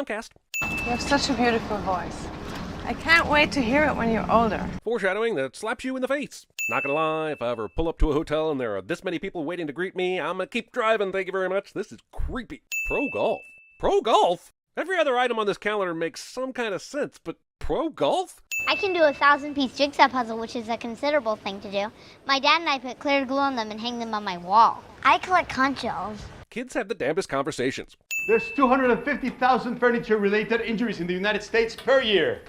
Comcast. You have such a beautiful voice. I can't wait to hear it when you're older. Foreshadowing that slaps you in the face. Not gonna lie, if I ever pull up to a hotel and there are this many people waiting to greet me, I'm gonna keep driving, thank you very much. This is creepy. Pro golf? Pro golf? Every other item on this calendar makes some kind of sense, but pro golf? I can do a 1,000-piece jigsaw puzzle, which is a considerable thing to do. My dad and I put clear glue on them and hang them on my wall. I collect conch shells. Kids have the damnedest conversations. There's 250,000 furniture-related injuries in the United States per year.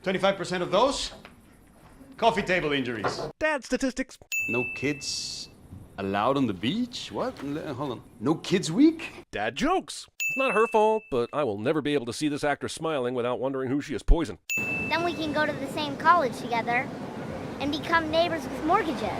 25% of those, coffee table injuries. Dad statistics. No kids allowed on the beach? What? Hold on. No kids week? Dad jokes. It's not her fault, but I will never be able to see this actor smiling without wondering who she has poisoned. Then we can go to the same college together and become neighbors with mortgages.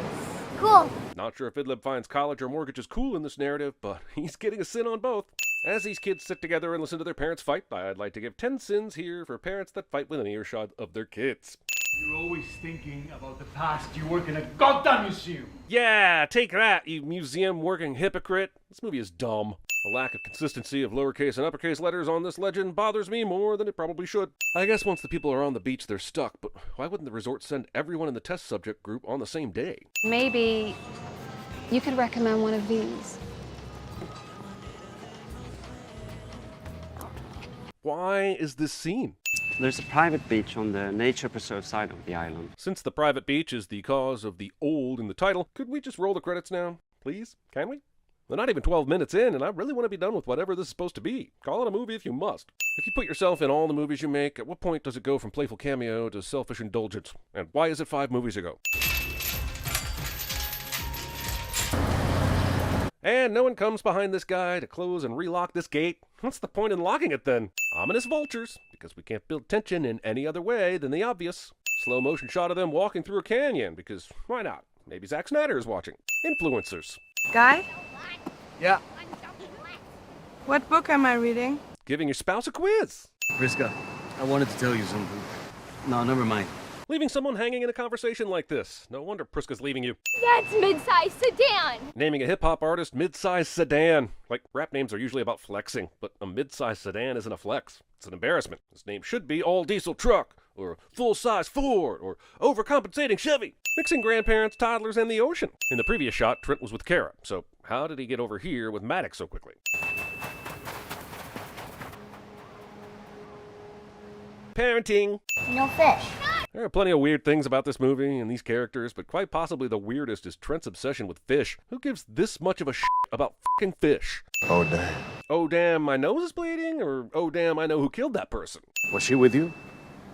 Cool. Not sure if Idlib finds college or mortgages cool in this narrative, but he's getting a sin on both. As these kids sit together and listen to their parents fight, I'd like to give 10 sins here for parents that fight within earshot of their kids. You're always thinking about the past. You work in a goddamn museum. Yeah, take that, you museum-working hypocrite. This movie is dumb. The lack of consistency of lowercase and uppercase letters on this legend bothers me more than it probably should. I guess once the people are on the beach, they're stuck, but why wouldn't the resort send everyone in the test subject group on the same day? Maybe you could recommend one of these. Why is this scene? There's a private beach on the nature preserve side of the island. Since the private beach is the cause of the old in the title, could we just roll the credits now? Please? Can we? We're not even 12 minutes in, and I really want to be done with whatever this is supposed to be. Call it a movie if you must. If you put yourself in all the movies you make, at what point does it go from playful cameo to selfish indulgence? And why is it 5 movies ago? And no one comes behind this guy to close and relock this gate. What's the point in locking it then? Ominous vultures, because we can't build tension in any other way than the obvious. Slow motion shot of them walking through a canyon, because why not? Maybe Zack Snyder is watching. Influencers. Guy, Yeah. what book am I reading? Giving your spouse a quiz. Priska, I wanted to tell you something. No, never mind. Leaving someone hanging in a conversation like this. No wonder Priska's leaving you. That's mid-size sedan. Naming a hip-hop artist mid-size sedan. Like, rap names are usually about flexing, but a mid-size sedan isn't a flex. It's an embarrassment. His name should be all-diesel truck, or full-size Ford, or overcompensating Chevy. Mixing grandparents, toddlers, and the ocean. In the previous shot, Trent was with Kara, so how did he get over here with Maddox so quickly? Parenting. No fish. There are plenty of weird things about this movie and these characters, but quite possibly the weirdest is Trent's obsession with fish. Who gives this much of a shit about fucking fish? Oh, damn. Oh damn, my nose is bleeding? Or oh damn, I know who killed that person? Was she with you?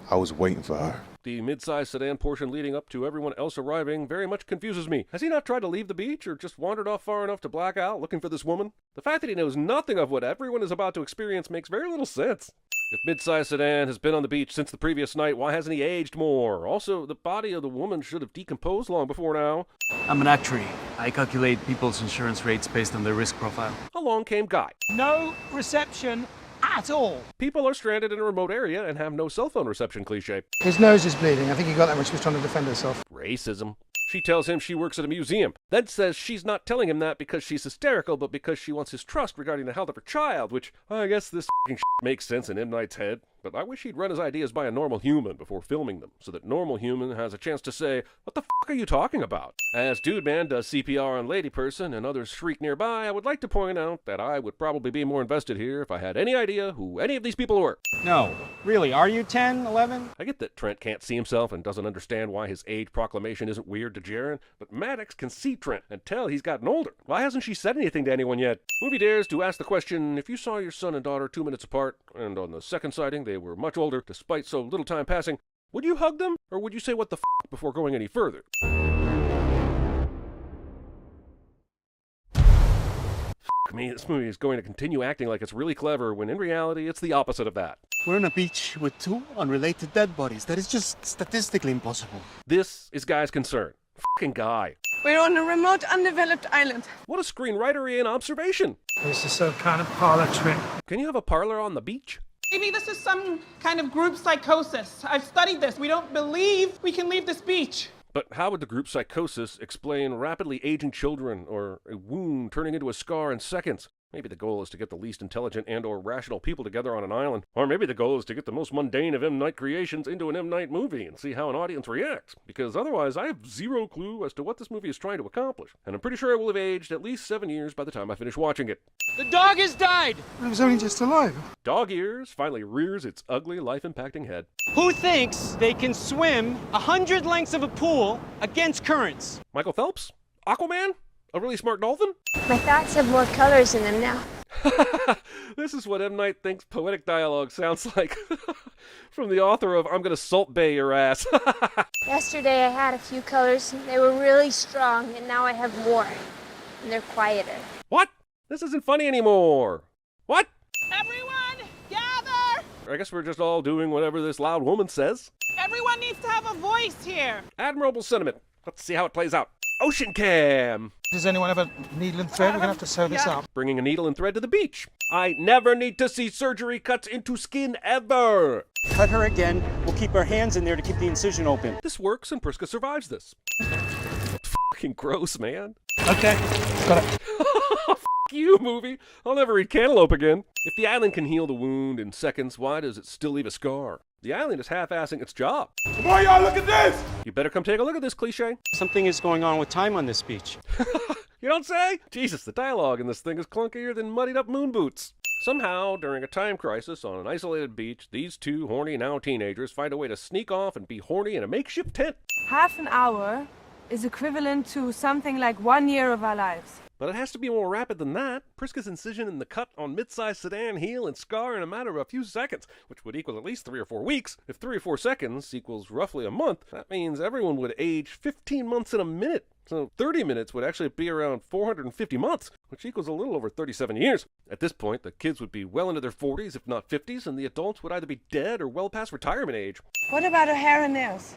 I was waiting for her. The mid-sized sedan portion leading up to everyone else arriving very much confuses me. Has he not tried to leave the beach or just wandered off far enough to black out looking for this woman? The fact that he knows nothing of what everyone is about to experience makes very little sense. If mid-sized sedan has been on the beach since the previous night, why hasn't he aged more? Also, the body of the woman should have decomposed long before now. I'm an actuary. I calculate people's insurance rates based on their risk profile. Along came Guy. No reception at all. People are stranded in a remote area and have no cell phone reception cliché. His nose is bleeding. I think he got that when she was trying to defend herself. Racism. She tells him she works at a museum, then says she's not telling him that because she's hysterical, but because she wants his trust regarding the health of her child, which I guess this f***ing shit makes sense in M. Night's head. But I wish he'd run his ideas by a normal human before filming them, so that normal human has a chance to say, what the f*** are you talking about? As Dude Man does CPR on Lady Person and others shriek nearby, I would like to point out that I would probably be more invested here if I had any idea who any of these people were. No, really, are you 10, 11? I get that Trent can't see himself and doesn't understand why his age proclamation isn't weird to Jaren, but Maddox can see Trent and tell he's gotten older. Why hasn't she said anything to anyone yet? Movie dares to ask the question, if you saw your son and daughter 2 minutes apart, and on the second sighting they were much older, despite so little time passing, would you hug them, or would you say what the f*** before going any further? F*** me, this movie is going to continue acting like it's really clever, when in reality it's the opposite of that. We're on a beach with 2 unrelated dead bodies. That is just statistically impossible. This is Guy's concern. Fucking Guy. We're on a remote, undeveloped island. What a screenwritery and observation. This is some kind of parlor trick. Can you have a parlor on the beach? Maybe this is some kind of group psychosis. I've studied this. We don't believe we can leave this beach. But how would the group psychosis explain rapidly aging children or a wound turning into a scar in seconds? Maybe the goal is to get the least intelligent and or rational people together on an island. Or maybe the goal is to get the most mundane of M. Night creations into an M. Night movie and see how an audience reacts. Because otherwise, I have zero clue as to what this movie is trying to accomplish. And I'm pretty sure I will have aged at least 7 years by the time I finish watching it. The dog has died! It was only just alive. Dog Ears finally rears its ugly, life-impacting head. Who thinks they can swim 100 lengths of a pool against currents? Michael Phelps? Aquaman? A really smart dolphin? My thoughts have more colors in them now. This is what M. Night thinks poetic dialogue sounds like. From the author of I'm Gonna Salt Bay Your Ass. Yesterday I had a few colors, and they were really strong, and now I have more. And they're quieter. What? This isn't funny anymore. What? Everyone, gather! I guess we're just all doing whatever this loud woman says. Everyone needs to have a voice here. Admirable sentiment. Let's see how it plays out. Ocean Cam! Does anyone have a needle and thread? We're going to have to sew this up. Bringing a needle and thread to the beach. I never need to see surgery cuts into skin ever. Cut her again. We'll keep our hands in there to keep the incision open. This works and Priska survives this. Fucking gross, man. Okay, got it. F you, movie. I'll never eat cantaloupe again. If the island can heal the wound in seconds, why does it still leave a scar? The island is half-assing its job. Boy, y'all look at this! You better come take a look at this cliche. Something is going on with time on this beach. You don't say? Jesus, the dialogue in this thing is clunkier than muddied-up moon boots. Somehow, during a time crisis on an isolated beach, these two horny now teenagers find a way to sneak off and be horny in a makeshift tent. Half an hour is equivalent to something like 1 year of our lives. But it has to be more rapid than that. Priska's incision in the cut on mid-sized sedan heal and scar in a matter of a few seconds, which would equal at least 3 or 4 weeks. If 3 or 4 seconds equals roughly a month, that means everyone would age 15 months in a minute. So 30 minutes would actually be around 450 months, which equals a little over 37 years. At this point, the kids would be well into their 40s, if not 50s, and the adults would either be dead or well past retirement age. What about her hair and nails?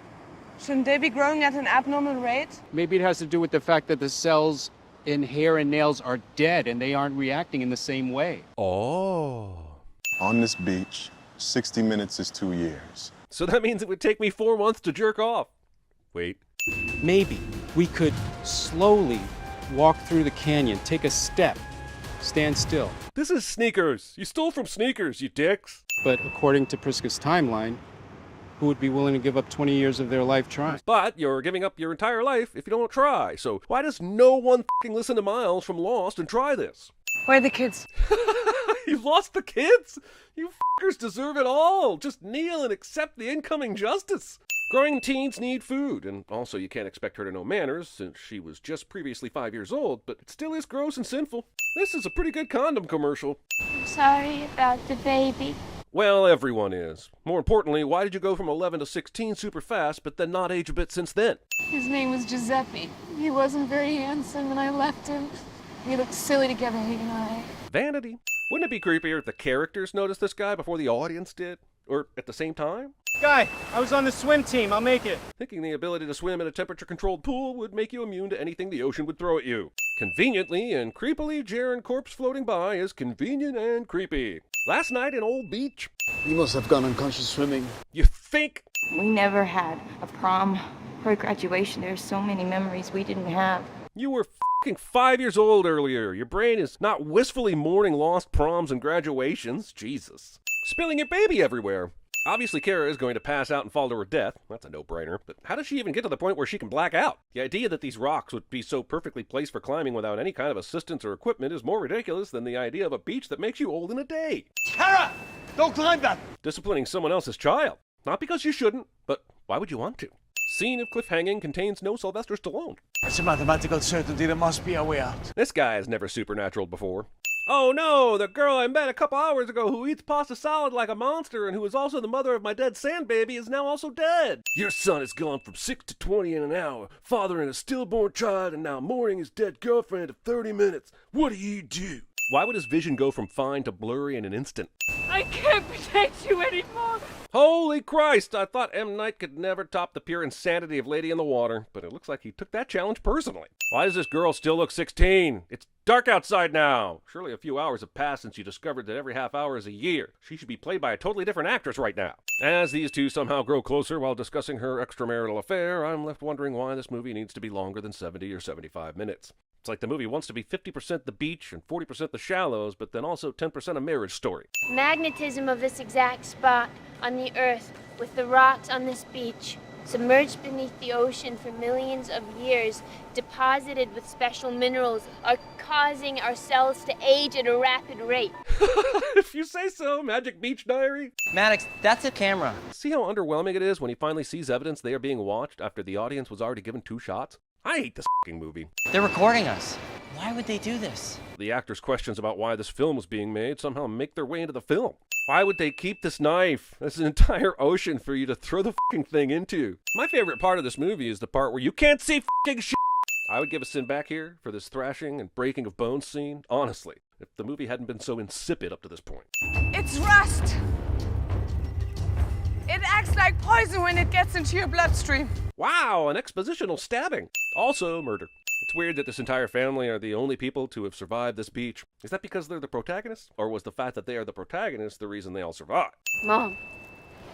Shouldn't they be growing at an abnormal rate? Maybe it has to do with the fact that the cells in hair and nails are dead and they aren't reacting in the same way. Oh. On this beach, 60 minutes is 2 years. So that means it would take me 4 months to jerk off. Wait. Maybe we could slowly walk through the canyon, take a step, stand still. This is Sneakers. You stole from Sneakers, you dicks. But according to Priska's timeline, who would be willing to give up 20 years of their life trying? But you're giving up your entire life if you don't try. So why does no one f***ing listen to Miles from Lost and try this? Where are the kids? You've lost the kids? You f***ers deserve it all. Just kneel and accept the incoming justice. Growing teens need food, and also you can't expect her to know manners since she was just previously 5 years old, but it still is gross and sinful. This is a pretty good condom commercial. I'm sorry about the baby. Well, everyone is. More importantly, why did you go from 11 to 16 super fast, but then not age a bit since then? His name was Giuseppe. He wasn't very handsome, and I left him. We looked silly together, he and I. Vanity. Wouldn't it be creepier if the characters noticed this guy before the audience did? Or at the same time? Guy, I was on the swim team. I'll make it. Thinking the ability to swim in a temperature-controlled pool would make you immune to anything the ocean would throw at you. Conveniently and creepily, Jaren corpse floating by is convenient and creepy. Last night in Old Beach. You must have gone unconscious swimming. You think? We never had a prom or a graduation. There's so many memories we didn't have. You were f***ing 5 years old earlier. Your brain is not wistfully mourning lost proms and graduations. Jesus. Spilling your baby everywhere. Obviously, Kara is going to pass out and fall to her death. That's a no-brainer. But how does she even get to the point where she can black out? The idea that these rocks would be so perfectly placed for climbing without any kind of assistance or equipment is more ridiculous than the idea of a beach that makes you old in a day. Kara! Don't climb that! Disciplining someone else's child. Not because you shouldn't, but why would you want to? Scene of cliffhanging contains no Sylvester Stallone. It's a mathematical certainty there must be a way out. This guy has never supernatural before. Oh no, the girl I met a couple hours ago who eats pasta salad like a monster and who is also the mother of my dead sandbaby is now also dead. Your son has gone from 6 to 20 in an hour, fathering a stillborn child and now mourning his dead girlfriend of 30 minutes. What do you do? Why would his vision go from fine to blurry in an instant? I can't protect you anymore. Holy Christ, I thought M. Night could never top the pure insanity of Lady in the Water, but it looks like he took that challenge personally. Why does this girl still look 16? It's dark outside now. Surely a few hours have passed since you discovered that every half hour is a year. She should be played by a totally different actress right now. As these two somehow grow closer while discussing her extramarital affair, I'm left wondering why this movie needs to be longer than 70 or 75 minutes. It's like the movie wants to be 50% the beach and 40% the shallows, but then also 10% a Marriage Story. Magnetism of this exact spot on the Earth, with the rocks on this beach, submerged beneath the ocean for millions of years, deposited with special minerals, are causing our cells to age at a rapid rate. If you say so, Magic Beach Diary. Maddox, that's a camera. See how underwhelming it is when he finally sees evidence they are being watched after the audience was already given 2 shots? I hate this fucking movie. They're recording us. Why would they do this? The actors' questions about why this film was being made somehow make their way into the film. Why would they keep this knife? There's an entire ocean for you to throw the fucking thing into. My favorite part of this movie is the part where you can't see fucking shit. I would give a sin back here for this thrashing and breaking of bones scene, honestly, if the movie hadn't been so insipid up to this point. It's rust. It acts like poison when it gets into your bloodstream. Wow, an expositional stabbing. Also murder. It's weird that this entire family are the only people to have survived this beach. Is that because they're the protagonists? Or was the fact that they are the protagonists the reason they all survived? Mom,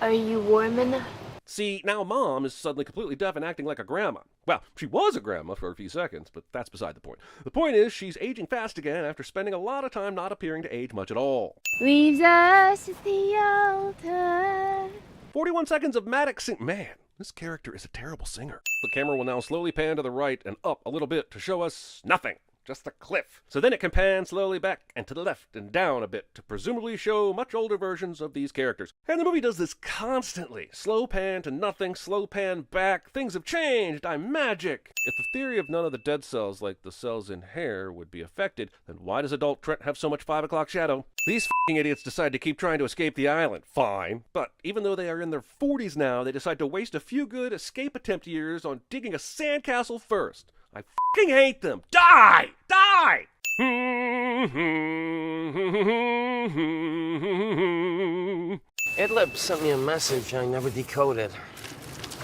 are you warm enough? See, now Mom is suddenly completely deaf and acting like a grandma. Well, she was a grandma for a few seconds, but that's beside the point. The point is, she's aging fast again after spending a lot of time not appearing to age much at all. Leaves us at the altar. 41 seconds of Maddox sing. Man, this character is a terrible singer. The camera will now slowly pan to the right and up a little bit to show us nothing. Just a cliff. So then it can pan slowly back and to the left and down a bit to presumably show much older versions of these characters. And the movie does this constantly. Slow pan to nothing, slow pan back. Things have changed. I'm magic. If the theory of none of the dead cells, like the cells in hair, would be affected, then why does adult Trent have so much 5 o'clock shadow? These f***ing idiots decide to keep trying to escape the island. Fine. But even though they are in their 40s now, they decide to waste a few good escape attempt years on digging a sandcastle first. I fucking hate them. Die! Die! Idlib sent me a message I never decoded.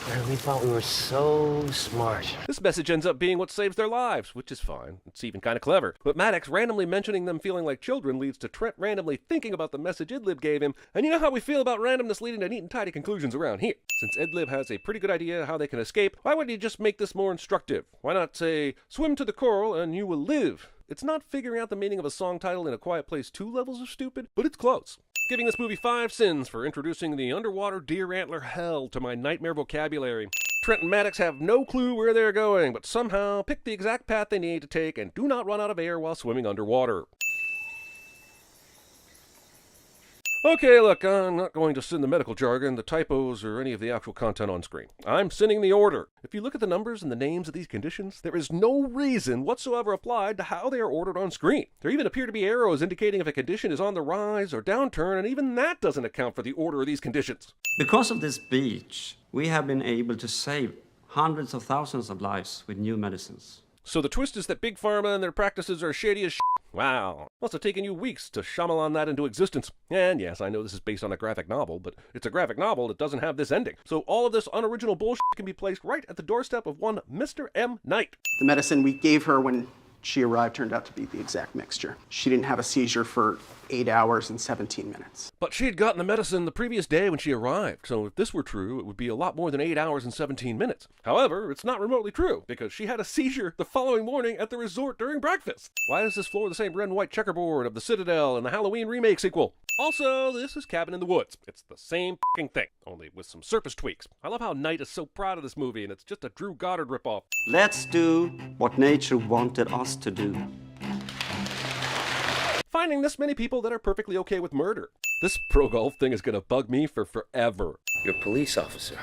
And we thought we were so smart. This message ends up being what saves their lives, which is fine. It's even kind of clever. But Maddox randomly mentioning them feeling like children leads to Trent randomly thinking about the message Idlib gave him, and you know how we feel about randomness leading to neat and tidy conclusions around here. Since Idlib has a pretty good idea how they can escape, why wouldn't he just make this more instructive? Why not say, swim to the coral and you will live? It's not figuring out the meaning of a song title in A Quiet Place 2 levels of stupid, but it's close. Giving this movie 5 sins for introducing the underwater deer antler hell to my nightmare vocabulary. Trent and Maddox have no clue where they're going, but somehow pick the exact path they need to take and do not run out of air while swimming underwater. Okay, look, I'm not going to sin the medical jargon, the typos, or any of the actual content on screen. I'm sinning the order. If you look at the numbers and the names of these conditions, there is no reason whatsoever applied to how they are ordered on screen. There even appear to be arrows indicating if a condition is on the rise or downturn, and even that doesn't account for the order of these conditions. Because of this beach, we have been able to save hundreds of thousands of lives with new medicines. So the twist is that Big Pharma and their practices are shady as shit. Wow. Must have taken you weeks to Shyamalan that into existence. And yes, I know this is based on a graphic novel, but it's a graphic novel that doesn't have this ending. So all of this unoriginal bullshit can be placed right at the doorstep of one Mr. M. Night. The medicine we gave her when she arrived turned out to be the exact mixture. She didn't have a seizure for 8 hours and 17 minutes. But she had gotten the medicine the previous day when she arrived, so if this were true, it would be a lot more than 8 hours and 17 minutes. However, it's not remotely true, because she had a seizure the following morning at the resort during breakfast. Why is this floor the same red and white checkerboard of the Citadel and the Halloween remake sequel? Also, this is Cabin in the Woods. It's the same f***ing thing, only with some surface tweaks. I love how Knight is so proud of this movie, and it's just a Drew Goddard ripoff. Let's do what nature wanted us to do. Finding this many people that are perfectly okay with murder. This pro-golf thing is gonna bug me for forever. You're a police officer.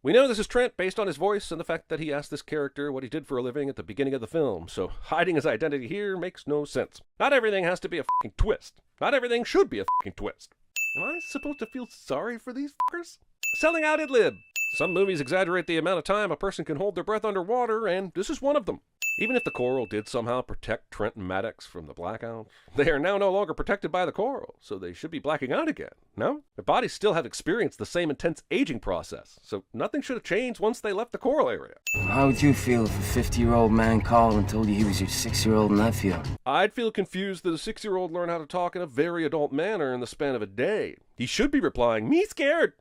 We know this is Trent based on his voice and the fact that he asked this character what he did for a living at the beginning of the film, so hiding his identity here makes no sense. Not everything has to be a f***ing twist. Not everything should be a f***ing twist. Am I supposed to feel sorry for these f***ers? Selling out Idlib. Some movies exaggerate the amount of time a person can hold their breath underwater, and this is one of them. Even if the coral did somehow protect Trent and Maddox from the blackout, they are now no longer protected by the coral, so they should be blacking out again, no? Their bodies still have experienced the same intense aging process, so nothing should have changed once they left the coral area. How would you feel if a 50-year-old man called and told you he was your 6-year-old nephew? I'd feel confused that a 6-year-old learned how to talk in a very adult manner in the span of a day. He should be replying, "Me scared."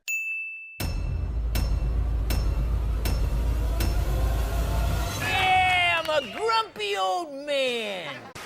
I'm a grown grumpy old man.